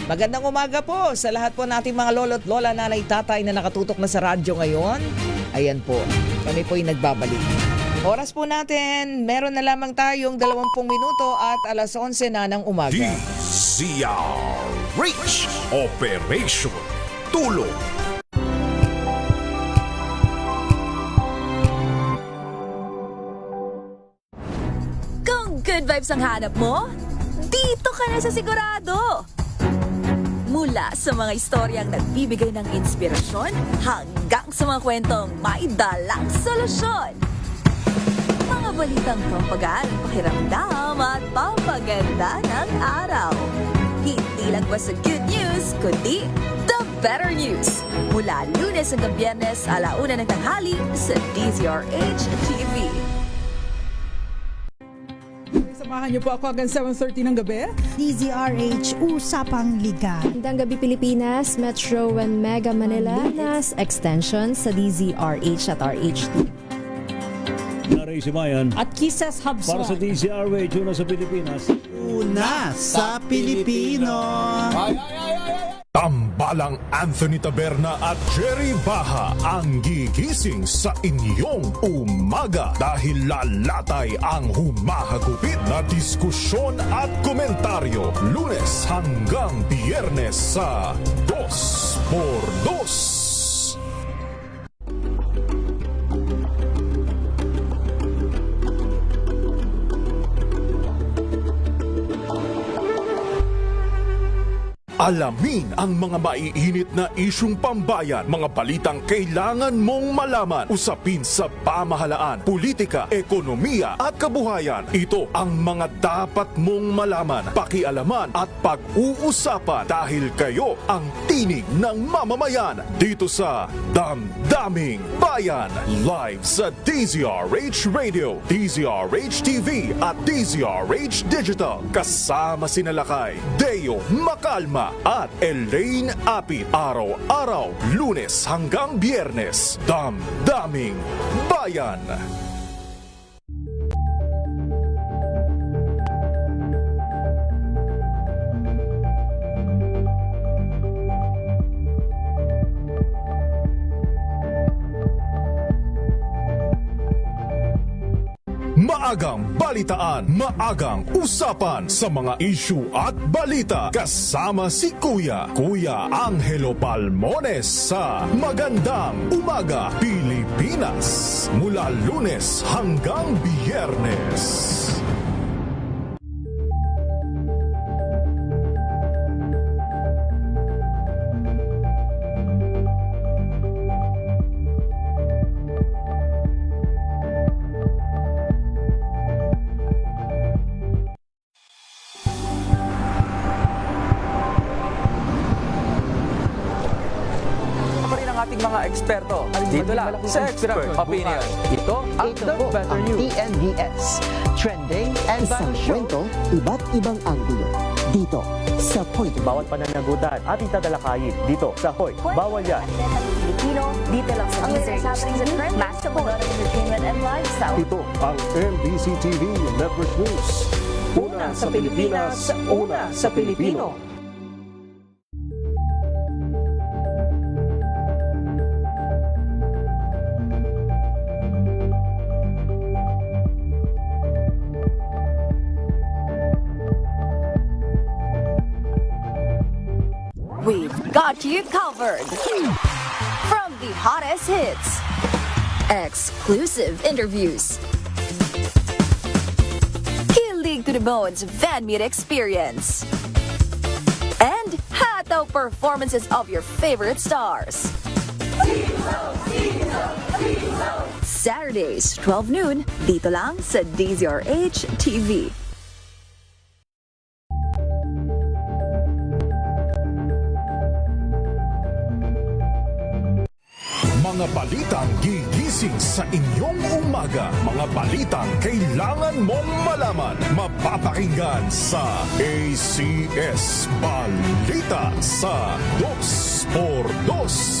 Magandang umaga po sa lahat po nating mga lolo't lola, nanay, tatay na nakatutok na sa radyo ngayon. Ayan po, kami po'y nagbabalik. Oras po natin, meron na lamang tayong 20 minuto at alas 11 na ng umaga. DZRH Operation Tulong. Kung good vibes ang hanap mo, dito ka na sa sigurado. Mula sa mga istoryang nagbibigay ng inspirasyon hanggang sa mga kwentong may dalang solusyon. Mga balitang pampagaan, pakiramdam at pampaganda ng araw. Hindi lang basta good news, kundi the better news. Mula Lunes hanggang Biyernes, 1:00 ng tanghali sa DZRH TV. Samahan niyo po ako hanggang 7:30 ng gabi. DZRH Usapang Liga. Magandang gabi Pilipinas, Metro and Mega Manila, Nas Extension sa DZRH at RH2. Naray si Mayan. At Kisses Hubson. Para sa DZRH, una sa Pilipinas. Una sa Pilipino. Tambalang Anthony Taberna at Jerry Baha ang gigising sa inyong umaga dahil lalatay ang humahagupit na diskusyon at komentaryo Lunes hanggang Biyernes sa 2x2. Alamin ang mga maiinit na isyung pambayan, mga balitang kailangan mong malaman, usapin sa pamahalaan, politika, ekonomiya at kabuhayan. Ito ang mga dapat mong malaman, pakialaman at pag-uusapan dahil kayo ang tinig ng mamamayan dito sa Damdaming Bayan. Live sa DZRH Radio, DZRH TV at DZRH Digital. Kasama sina Lakay, Deo Macalma at Elaine Apit. Araw-araw, Lunes hanggang Biyernes. Damdaming Bayan. maagang balitaan, maagang usapan sa mga issue at balita. Kasama si Kuya Angelo Palmones sa Magandang Umaga Pilipinas. Mula Lunes hanggang Biyernes. Mga eksperto dito lang sa Expert Opinion. Ito ang The Better News. TNVS. Trending and isang kwento, iba't ibang anggulo. Dito sa Point. Bawat pananagutan ating tatalakayin dito sa Hoy. Bawal yan. Pilipino, dito lang sa News Mass Entertainment and Lifestyle. Ito ang MBC TV Network News. Una sa Pilipinas, una sa Pilipino. We've got you covered. From the hottest hits, exclusive interviews, kilig to the bones fan meet experience, and hataw performances of your favorite stars. Saturdays, 12 noon, dito lang sa DZRH TV. Mga balitang gigising sa inyong umaga. Mga balitang kailangan mong malaman. Mapapakinggan sa ACS Balita sa 2x2.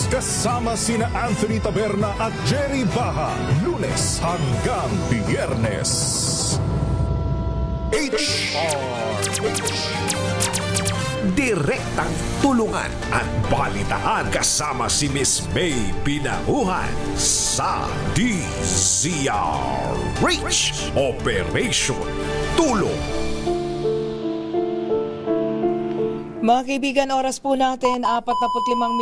Kasama sina Anthony Taberna at Jerry Baha. Lunes hanggang Biyernes. Direktang tulungan at balitaan kasama si Miss May Pinauhan sa DZRH Operation Tulong. Mga kaibigan, oras po natin 45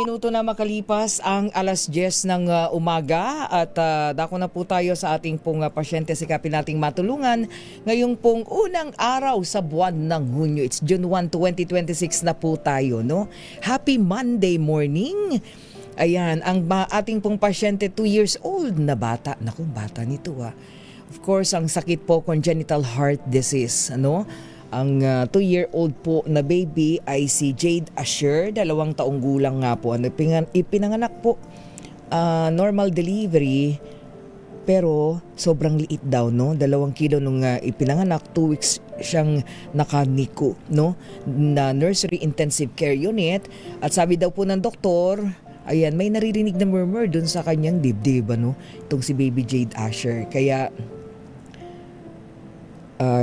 minuto na makalipas ang alas 10 ng umaga at dako na po tayo sa ating pong pasyente. Sikapin nating matulungan ngayong pong unang araw sa buwan ng Hunyo. It's June 1, 2026 na po tayo, no? Happy Monday morning! Ayan, ang ating pong pasyente 2 years old na bata. Naku, bata nito Of course, ang sakit po, congenital heart disease, ano? Ang 2-year-old po na baby ay si Jade Asher, 2 taong gulang nga po. Ipinanganak po, normal delivery, pero sobrang liit daw, no? 2 kilo nung ipinanganak, 2 weeks siyang nakaniko, no? Na nursery intensive care unit. At sabi daw po ng doktor, ayan, may naririnig na murmur dun sa kanyang dibdib, ano? Itong si baby Jade Asher. Kaya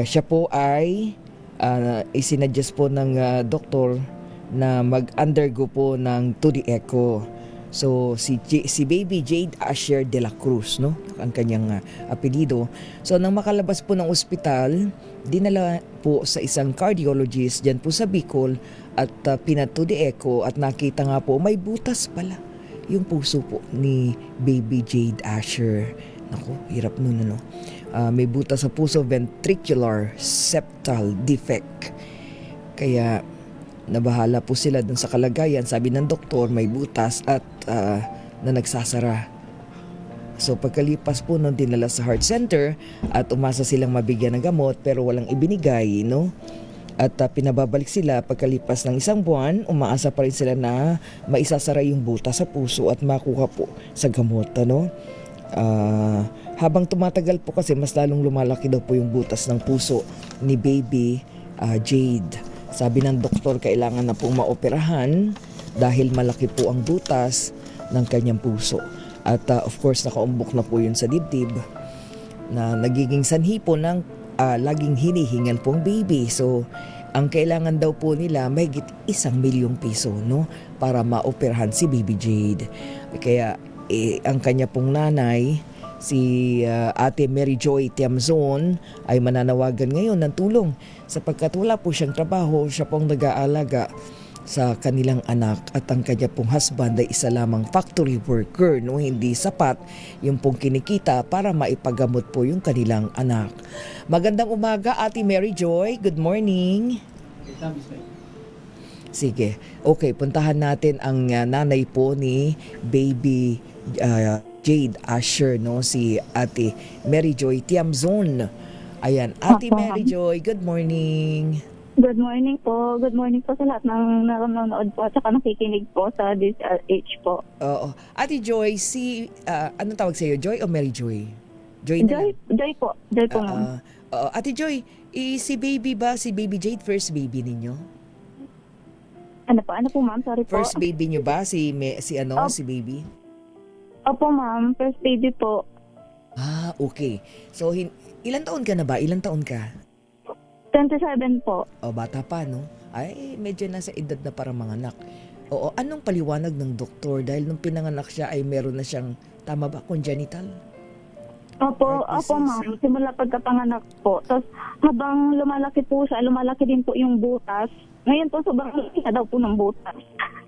siya po ay isinadjust po ng doktor na mag-undergo po ng 2D echo. So si baby Jade Asher de la Cruz, no? Ang kanyang apelyido. So nang makalabas po ng ospital, dinala po sa isang cardiologist diyan po sa Bicol at pina-2D echo at nakita nga po may butas pala yung puso po ni baby Jade Asher. Naku, hirap nun, ano? May butas sa puso, ventricular septal defect. Kaya nabahala po sila dun sa kalagayan. Sabi ng doktor, may butas at na nagsasara. So pagkalipas po nung dinala sa heart center at umasa silang mabigyan ng gamot pero walang ibinigay, no? At pinababalik sila pagkalipas ng 1 buwan, umaasa pa rin sila na maisasara yung butas sa puso at makuha po sa gamot, ano? Habang tumatagal po kasi mas lalong lumalaki daw po yung butas ng puso ni baby Jade. Sabi ng doktor kailangan na pong maoperahan dahil malaki po ang butas ng kanyang puso. At of course nakaumbok na po yun sa dibdib na nagiging sanhi po ng laging hinihingal pong baby. So ang kailangan daw po nila mahigit 1 milyong piso, no, para maoperahan si baby Jade. Kaya ang kanya pong nanay Si Ate Mary Joy Tiamzon ay mananawagan ngayon ng tulong sapagkat wala po siyang trabaho. Siya pong nag-aalaga sa kanilang anak at ang kanya pong husband ay isa lamang factory worker, no, hindi sapat yung pong kinikita para maipagamot po yung kanilang anak. Magandang umaga, Ate Mary Joy. Good morning. Sige. Okay, puntahan natin ang nanay po ni baby Jade Asher, no, si Ate Mary Joy Tiamzon. Ayan, Ate Mary Joy, good morning. Good morning po. Good morning po sa lahat ng nanonood po at saka nakikinig po sa DZRH po. Oo. Ate Joy, anong tawag sa'yo? Joy o Mary Joy? Joy na lang. Joy po. Joy po, ma'am. Ate Joy, si baby ba, si baby Jade, first baby ninyo? Ano po ma'am? Sorry po. First baby nyo ba? Si baby? Opo ma'am, first baby po. Okay. So, ilan taon ka na ba? Ilan taon ka? 27 po. Bata pa, no? Ay, medyo nasa edad na para manganak. Oo, anong paliwanag ng doktor? Dahil nung pinanganak siya ay meron na siyang, tama ba, congenital? Opo ma'am. Simula pagkapanganak po. Tapos habang lumalaki po siya, lumalaki din po yung butas. Ngayon po, sobrang laki na daw po ng butas.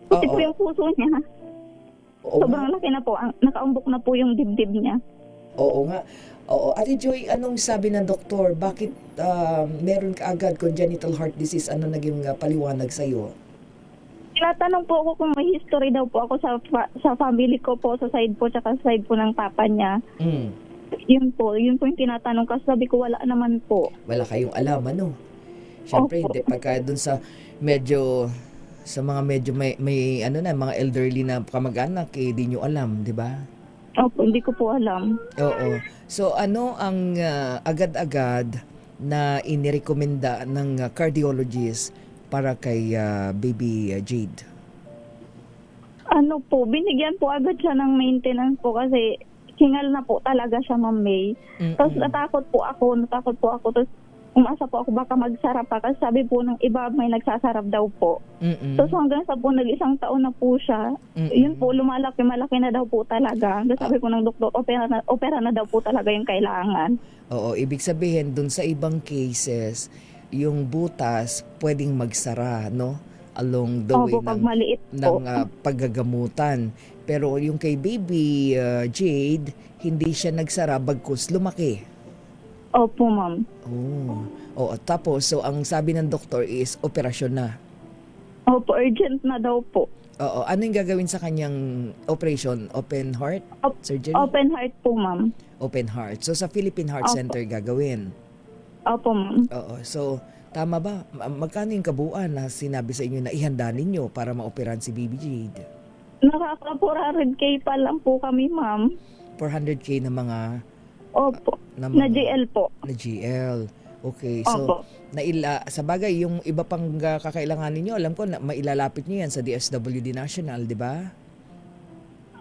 Kasi po yung puso niya. Sobrang laki na po. Nakaumbok na po yung dibdib niya. Oo nga. Oo. Ate Joy, anong sabi ng doktor? Bakit meron ka agad congenital heart disease? Ano naging paliwanag sa'yo? Tinatanong po ako kung may history daw po ako sa family ko po, sa side po, tsaka sa side po ng papa niya. Yun po yung tinatanong kasi sabi ko wala naman po. Wala kayong alam, ano? Siyempre, hindi. Pagka dun sa mga medyo may mga elderly na kamag-anak, di nyo alam, di ba? Opo, hindi ko po alam. Oo. So, ano ang agad-agad na inirekomenda ng cardiologist para kay baby Jade? Ano po, binigyan po agad siya ng maintenance po kasi hingal na po talaga siya, Ma'am May. Tapos natakot po ako. Tapos umasa po ako baka magsarap pa kasi sabi po ng iba may nagsasarap daw po. Tapos hanggang sa po nag-isang taon na po siya, yun po malaki na daw po talaga. Tapos sabi po ng doktor, opera na daw po talaga yung kailangan. Oo, ibig sabihin dun sa ibang cases, yung butas pwedeng magsara, no? Along the way ng paggagamutan. Pero yung kay baby Jade, hindi siya nagsara bagkus lumaki. Opo, ma'am. Oo, tapos, so ang sabi ng doktor is operasyon na. Opo, urgent na daw po. Oo, ano yung gagawin sa kanyang operation? Open heart surgery? Open heart po, ma'am. Open heart. So sa Philippine Heart Center gagawin? Opo, ma'am. Oo, so tama ba? Magkano yung kabuuan na sinabi sa inyo na ihanda ninyo para maoperahan si baby Jade? Nakaka-400K pa lang po kami, ma'am. 400K na mga... Opo. Na GL po. Na GL. Okay. So, sa bagay, yung iba pang kakailanganin nyo, alam ko, na mailalapit nyo yan sa DSWD National, di ba?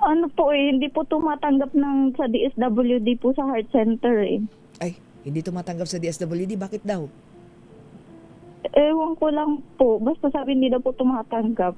Ano po hindi po tumatanggap sa DSWD po sa Heart Center eh. Ay, hindi tumatanggap sa DSWD? Bakit daw? Ewan ko lang po. Basta sabi hindi daw po tumatanggap.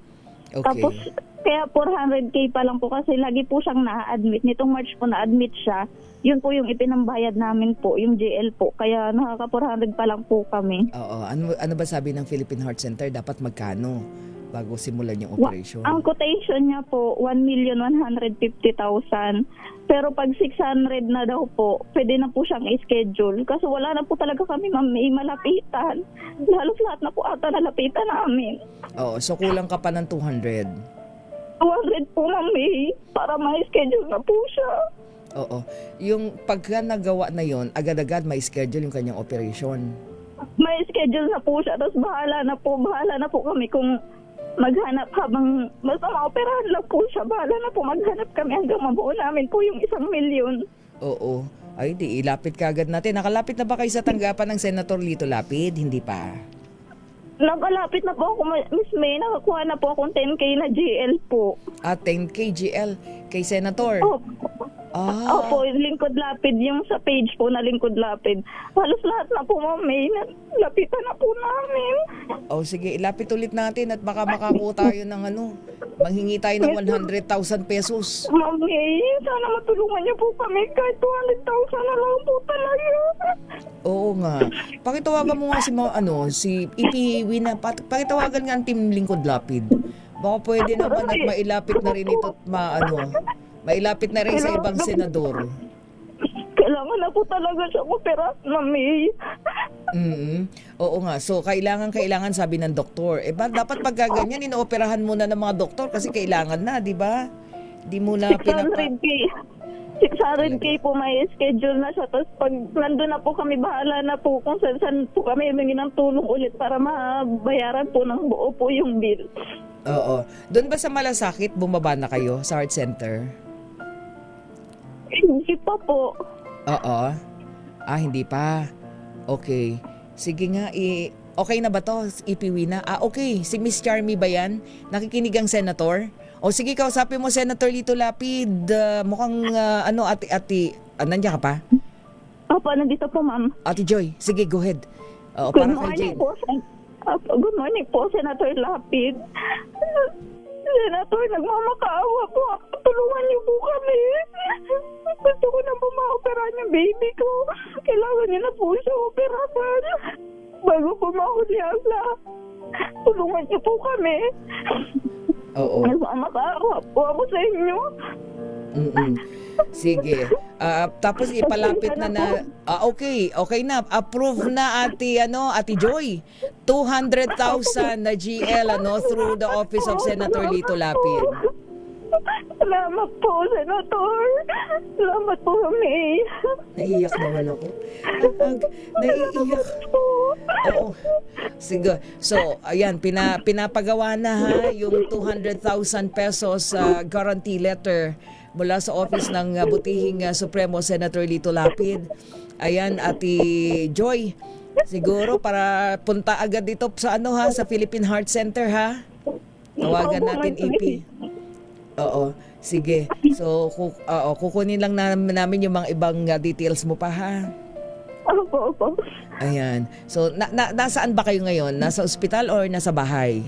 Okay. Tapos, kaya 400K pa lang po kasi lagi po siyang na-admit. Nitong March po na-admit siya. Yun po yung ipinambayad namin po, yung GL po. Kaya nakaka-400 pa lang po kami. Oo. Ano ba sabi ng Philippine Heart Center? Dapat magkano bago simulan yung operation? Ang quotation niya po, 1,150,000. Pero pag 600 na daw po, pwede na po siyang i-schedule. Kasi wala na po talaga kami, ma'am, may malapitan. Halos lahat na po ata nalapitan namin. Oo. So kulang ka pa ng 200? 200 po, ma'am, para ma-schedule na po siya. Oo. Yung pagka nagawa na yon, agad-agad may schedule yung kanyang operation. May schedule na po siya. Tapos bahala na po kami kung maghanap habang basta ma-operahan lang po siya. Bahala na po maghanap kami hanggang mabuo namin po yung 1 million. Oo. Ay, di ilapit ka agad natin. Nakalapit na ba kayo sa tanggapan ng Senator Lito Lapid? Hindi pa. Nakalapit na po ako, Miss May. Nakakuha na po akong 10K na GL po. 10K GL kay Senator? Opo, lingkod lapid. Yung sa page po na lingkod lapid. Halos lahat na po, Ma'am May. Lapitan na po namin. Sige, ilapit ulit natin at baka makakuha tayo ng Manghingi tayo ng 100,000 pesos. Ma'am May, sana matulungan niyo po kami. Kahit 200,000 na lang po talaga. Oo nga. Pakitawagan mo nga si EP Wina. Pakitawagan nga ang Team Lingkod Lapid. Baka pwede naman at mailapit na rin ito mailapit na rin sa ibang senador. Kailangan na po talaga siya opera, Ma'am May. Oo nga. So, kailangan sabi ng doktor. Dapat pag ganyan, inooperahan muna ng mga doktor kasi kailangan na, di ba? Di mo na 600K po may schedule na siya. Tapos pag nandun na po kami, bahala na po kung saan po kami humingi ng tulong ulit para mabayaran po ng buo po yung bill. Oo. Doon ba sa Malasakit, bumaba na kayo sa Heart Center? Hindi pa po. Oo. Hindi pa. Okay. Sige nga, okay na ba to, ipiwi na? Okay. Si Miss Charmy ba yan? Nakikinig ang senator? O sige, kausapin mo, Senator Lito Lapid. Mukhang, nandiyan ka pa? Opo, nandito po, ma'am. Ate Joy, sige, go ahead. Good morning po, good morning po, Senator Lapid. Senator, nagmamakaawa po. Tulungan niyo po kami. Gusto ko na po ma-operahan yung baby ko. Kailangan niyo na po siya operahan. Bago po mahuli ang lahat. Tulungan niyo po kami. Oo. Nagmamakaawa po ako sa inyo. Sige. Tapos ipalapit na okay na. Approve na Ate Joy. 200,000 na GL through the office of Senator Lito Lapid. Salamat po, Senator. Salamat po, May. Naiiyak naman ako. Naiiyak. Oo. Sige. So, ayan, pinapagawa na yung 200,000 pesos guarantee letter mula sa office ng butihing Supremo Senator Lito Lapid. Ayan, Ate Joy. Siguro para punta agad dito sa sa Philippine Heart Center Tawagan natin EP. Oo, sige. So, kukunin lang namin yung mga ibang details mo pa Opo. Ayan. So, nasaan ba kayo ngayon? Nasa ospital or nasa bahay?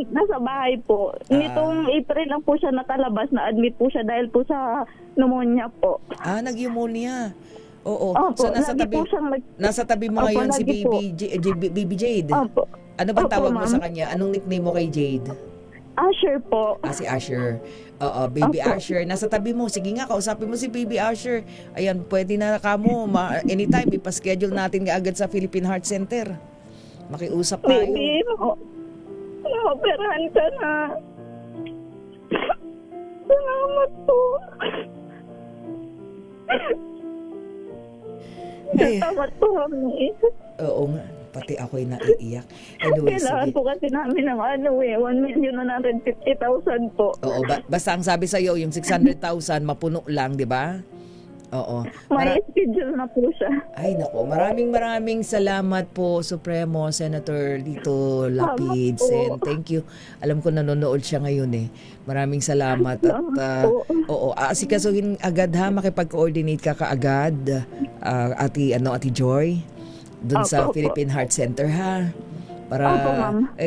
Nasa bahay po. Nitong April lang po siya nakalabas, na-admit po siya dahil po sa pneumonia po. Nag-pneumonia. Oo. Opo, So, nasa tabi mo ngayon si Baby Jade. Opo. Ano bang tawag mo ma'am. sa kanya? Anong nickname mo kay Jade? Asher po. Si Asher. Baby Opo. Asher. Nasa tabi mo. Sige nga, kausapin mo si Baby Asher. Ayan, pwede na kamo. Anytime, ipaschedule natin agad sa Philippine Heart Center. Makiusap tayo. Baby, na-operahan ka na. Salamat po. Salamat po kami. Oo nga. Pati ako'y naiiyak. Anyway, Kailangan sige. po kasi namin ng 1,150,000 po. Oo, basta ang sabi sa'yo, yung 600,000, mapuno lang, di ba? Oo. May schedule na po siya. Ay, nako. Maraming salamat po, Supremo Senator Lito Lapid. Sen. Thank you. Alam ko nanonood siya ngayon Maraming salamat. At, asikasuhin agad makipag-coordinate ka kaagad, Ate Joy. Doon sa Philippine Heart Center para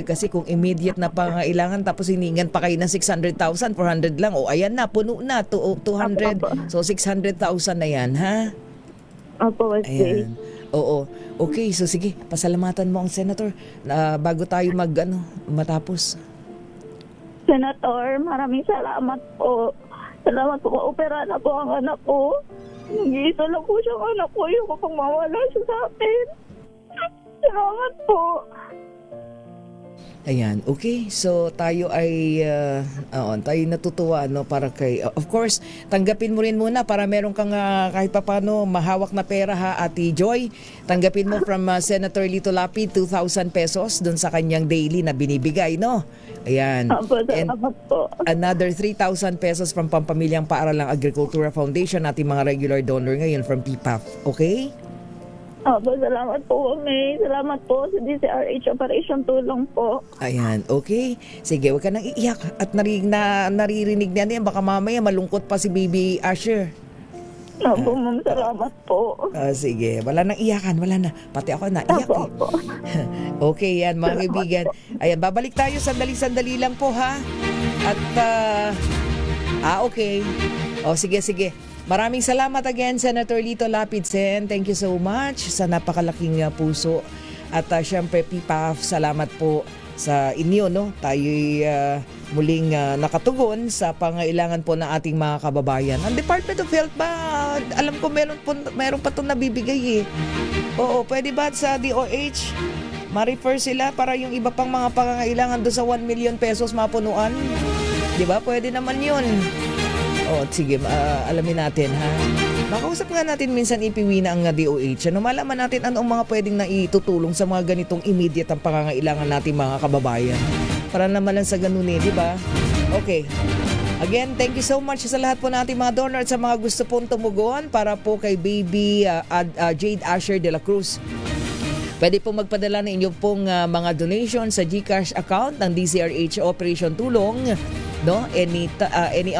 kasi kung immediate na pangailangan tapos hiningan pa kayo ng 600,000, 400 lang ayan na, puno na 200. So 600,000 na yan Opo, ayan. Oo. Okay, so sige, pasalamatan mo ang senator bago tayo matapos. Senator, maraming salamat po. Salamat po, opera na po ang anak ko. Nag-iisa lang po siyang anak ko, yung kapag mawala siya sa akin. Salamat po. Ayan, okay. So tayo ay tayo natutuwa para kay of course, tanggapin mo rin muna para meron kang kahit papaano mahawak na pera Ate Joy. Tanggapin mo from Senator Lito Lapid 2,000 pesos doon sa kanyang daily na binibigay, no? Ayan. Salamat po. Another 3,000 pesos from Pampamilyang Paaralang Agrikultura Foundation, ating mga regular donor ngayon from PPAF. Okay? Salamat po, May. Salamat po sa DCRH Operation Tulong po. Ayan, okay. Sige, huwag ka nang iiyak. At naririnig na yan. Baka mamaya malungkot pa si Baby Asher. Opo, ma'am. Salamat po. Sige, wala nang iyakan. Wala na. Pati ako naiyak Okay, yan mga kaibigan. Ayan, babalik tayo. Sandali-sandali lang po, At, okay. O, sige. Maraming salamat again, Senator Lito Lapidsen. Thank you so much sa napakalaking puso. At syempre, PPAF, salamat po sa inyo. No? Tayo'y muling nakatugon sa pangailangan po ng ating mga kababayan. Ang Department of Health ba, alam ko meron pa itong nabibigay eh. Oo, pwede ba sa DOH ma-refer sila para yung iba pang mga pangangailangan doon sa 1 million pesos mapunuan? Diba? Pwede naman yun. Sige, alamin natin ha. Makausap nga natin minsan ipiwi na ang DOH. Malaman natin anong mga pwedeng naitutulong sa mga ganitong immediate ang pangangailangan natin mga kababayan. Para naman lang sa ganun di ba? Okay. Again, thank you so much sa lahat po nating mga donor at sa mga gusto pong tumugon para po kay Baby Jade Asher de la Cruz. Pwede po magpadala ng inyong pong mga donation sa GCash account ng DZRH Operation Tulong. No? Any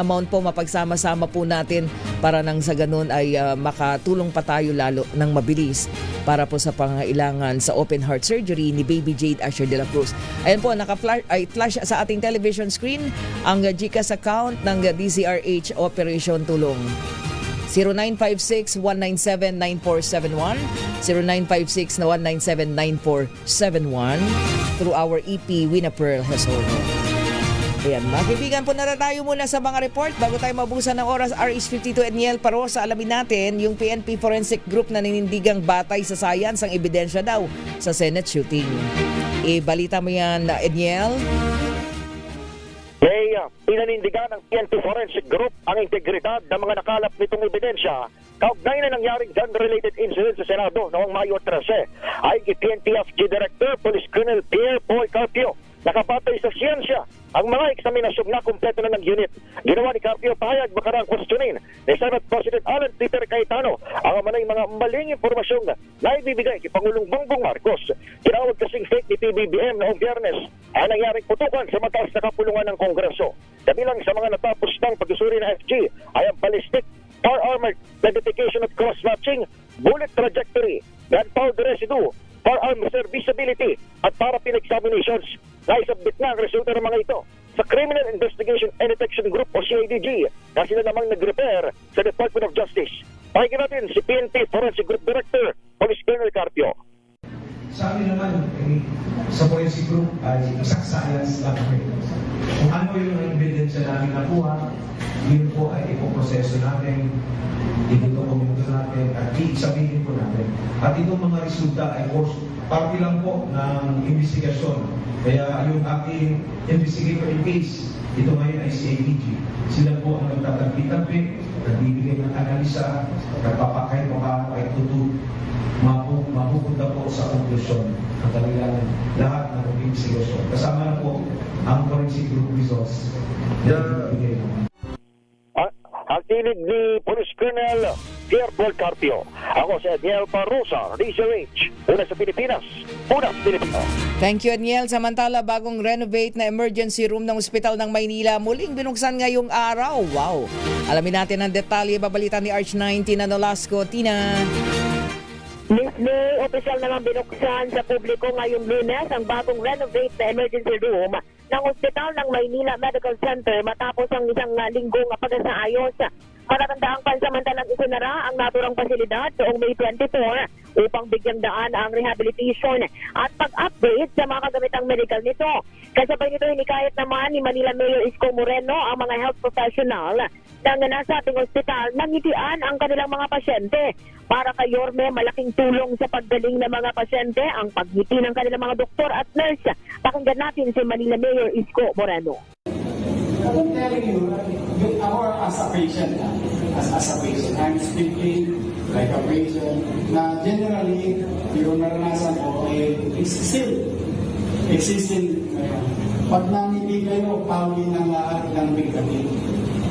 amount po mapagsama-sama po natin para nang sa ganun ay makatulong pa tayo lalo ng mabilis para po sa pangailangan sa open heart surgery ni Baby Jade Asher de la Cruz. Ayan po, naka-flash sa ating television screen ang GCash account ng DZRH Operation Tulong. 0956-197-9471, 0956-197-9471 through our EP Wina Pearl Hesorno. Ayan, mga kaibigan, punta na tayo muna sa mga report bago tayo mabusan ng oras. RH52 Edniel Parosa, alamin natin yung PNP Forensic Group na ninindigang batay sa science ang ebidensya daw sa Senate shooting. Balita mo yan, Edniel? Pinanindigan ng PNP Forensic Group ang integridad ng mga nakalap nitong ebidensya kaugnay na nangyaring gun-related incident sa Senado noong Mayo 13 ay PNP-FG Director Police Colonel Pierre Paul Carpio. Nakabatay sa siyensya ang mga eksaminasyong na kumpleto na ng unit. Ginawa ni Carpio pahayag makarang questionin ni Senate President Alan Peter Cayetano ang manay mga maling impormasyong na ibibigay kay Pangulong Bongbong Marcos. Tinawag kasing fake ni PBBM noong Biyernes ang nangyaring putukan sa mataas na kapulungan ng Kongreso. Kabilang sa mga natapos ng pagsusuri ng FG ay ang ballistic, firearm identification at cross-matching, bullet trajectory, gunpowder residue, firearm serviceability at paraffin examinations. Naisabit na ang resulta ng mga ito sa Criminal Investigation and Detection Group o CIDG na sila namang nag-repair sa Department of Justice. Pakinggan natin si PNP Forensic Group Director, Police Colonel Carpio. Sa amin naman, sa Forensic Group ay exact science lang kami. Kung ano yung ebidensya namin nakuha, yun po ay ipoproseso natin, idodokumento natin, at i-examinin po natin. At itong mga resulta ay course, parte lang po ng investigasyon. Kaya yung ating investigator in case, ito ngayon ay CIDG. Sila po ang nagtatagpi-tagpi, nagbibigay ng analisa, nagpapakay po ay mapupunta po sa konklusyon ng kanilang lahat ng investigasyon. Kasama na po ang forensic group results na ibibigay naman. Ang tinig ni Police Colonel Pierre Paul Carpio. Ako si Edniel Parosa, DZRH. Una sa Pilipinas, una sa Pilipinas. Thank you, Edniel. Samantala, bagong renovate na emergency room ng Ospital ng Maynila muling binuksan ngayong araw. Wow! Alamin natin ang detalye. Babalita ni Arch 9, Tina Nolasco. Tina. Miss May, opisyal naman binuksan sa publiko ngayong Lunes ang bagong renovate na emergency room ng Ospital ng Maynila Medical Center matapos ang isang linggong pagsaayos. Matatandaang pansamantalang isinara ang naturang pasilidad noong May 24 upang bigyang daan ang rehabilitation at pag-upgrade sa mga kagamitang medical nito. Kasabay nito hinikayat naman ni Manila Mayor Isko Moreno ang mga health professional na nasa ating ospital na ngitian ang kanilang mga pasyente. Para kay Yorme, malaking tulong sa paggaling ng mga pasyente ang pagngiti ng kanilang mga doktor at nurse. Pakinggan natin si Manila Mayor Isko Moreno. I'm telling you, as a patient, I'm speaking like a patient na generally, yung naranasan ko, it's still existing. Pag nanginig kayo, pawin ng lahat ng bigkatin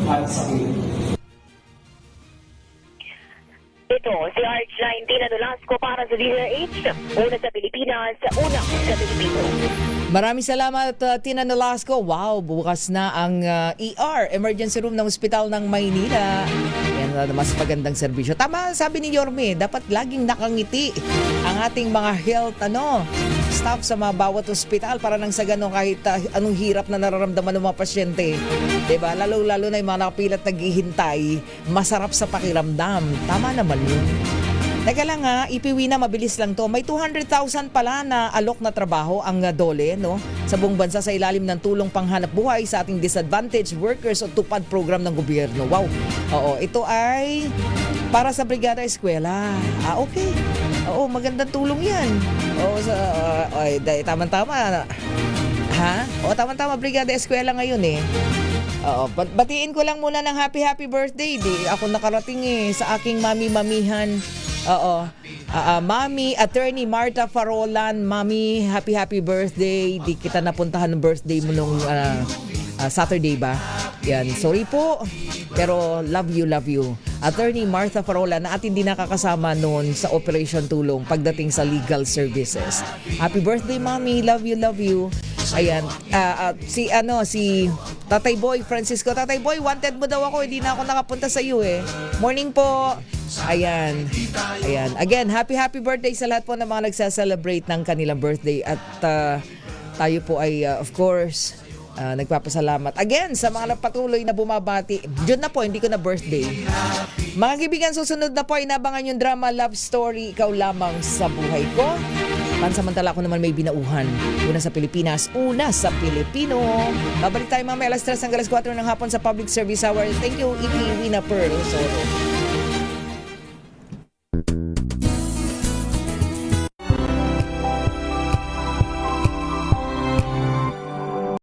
at sakit. Ito, si RH19 na Nolasco para sa DZRH. Una sa Pilipinas, una sa Pilipino. Maraming salamat, Tina Nolasco. Wow, bukas na ang ER, emergency room ng Ospital ng Maynila. Yan, mas magandang serbisyo. Tama, sabi ni Yorme, dapat laging nakangiti ang ating mga health staff sa mga bawat ospital para nang sa ganun kahit anong hirap na nararamdaman ng mga pasyente. Diba? Lalo na yung mga nakapilat naghihintay, masarap sa pakiramdam. Tama naman yun. Teka lang ha, ipiwi na, mabilis lang to. May 200,000 pala na alok na trabaho ang DOLE, no? Sa buong bansa sa ilalim ng tulong panghanap buhay sa ating disadvantaged workers o tupad program ng gobyerno. Wow. Oo, ito ay para sa Brigada Eskwela. Okay. Oo, magandang tulong yan. Oo, tama-tama. Ha? O, tama-tama, Brigada Eskwela ngayon eh. Oo, batiin ko lang muna ng happy birthday. Di ako nakarating sa aking mami-mamihan. Oo. Mami, Attorney Marta Farolan, Mami, happy birthday. Di kita napuntahan ng birthday mo nung Saturday ba? Yan, sorry po. Pero love you. Attorney Martha Farolan na atin din nakakasama noon sa Operation Tulong pagdating sa legal services. Happy birthday, Mami. Love you. Ayan, si Tatay Boy Francisco. Tatay Boy, wanted mo daw ako, hindi na ako nakapunta sa iyo eh. Morning po. Ayan. Again, happy birthday sa lahat po ng mga nagsa-celebrate ng kanilang birthday at tayo po ay of course nagpapasalamat again sa mga patuloy na bumabati. Diyan na po, hindi ko na birthday. Mga kaibigan, susunod na po ay inabangan yung drama Love Story, Ikaw Lamang sa Buhay Ko. Pansamantala ako naman may binauhan. Una sa Pilipinas, una sa Pilipino. Babalik tayo mamaya alas 3 hanggang alas 4 ng hapon sa Public Service Hour. Thank you, EP Wina Pearl Soro.